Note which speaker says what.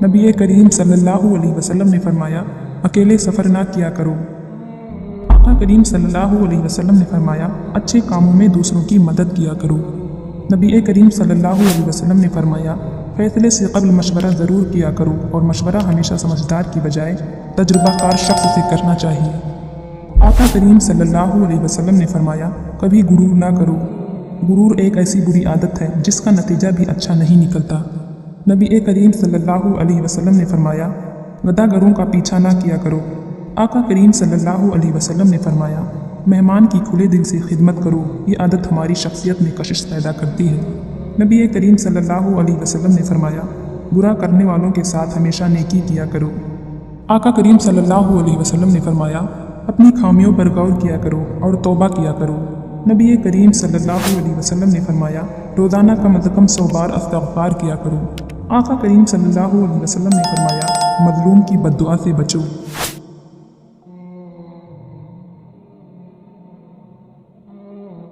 Speaker 1: नबी करीम सल्लल्लाहु अलैहि वसल्लम ने फरमाया, अकेले सफ़र ना किया करो। आका करीम सल्लल्लाहु अलैहि वसल्लम ने फरमाया, अच्छे कामों में दूसरों की मदद किया करो। नबी करीम सल्लल्लाहु अलैहि वसल्लम ने फरमाया, फैसले से कब्ल मशवरा ज़रूर किया करो और मशवरा हमेशा समझदार की बजाय तजुर्बाकार शख्स से करना चाहिए। आका करीम सल्लल्लाहु अलैहि वसल्लम ने फरमाया, कभी गुरूर ना करो। गुरूर एक ऐसी बुरी आदत है जिसका नतीजा भी अच्छा नहीं निकलता। नबी करीम सल्लल्लाहु अलैहि वसल्लम ने फरमाया, गदागरों का पीछा ना किया करो। आका करीम सल्लल्लाहु अलैहि वसल्लम ने फरमाया, मेहमान की खुले दिल से खिदमत करो, ये आदत हमारी शख्सियत में कशिश पैदा करती है। नबी करीम सल्लल्लाहु अलैहि वसल्लम ने फरमाया, बुरा करने वालों के साथ हमेशा नेकी किया करो। आका करीम सल्लल्लाहु अलैहि वसल्लम ने फरमाया, अपनी खामियों पर गौर किया करो और तौबा किया करो। नबी करीम सल्लल्लाहु अलैहि वसल्लम ने फरमाया, रोज़ाना कम अज़ कम 100 बार इस्तिग़फ़ार किया करो। आका करीम सल्लल्लाहु अलैहि वसल्लम ने फरमाया, मज़लूम की बद्दुआ से बचो।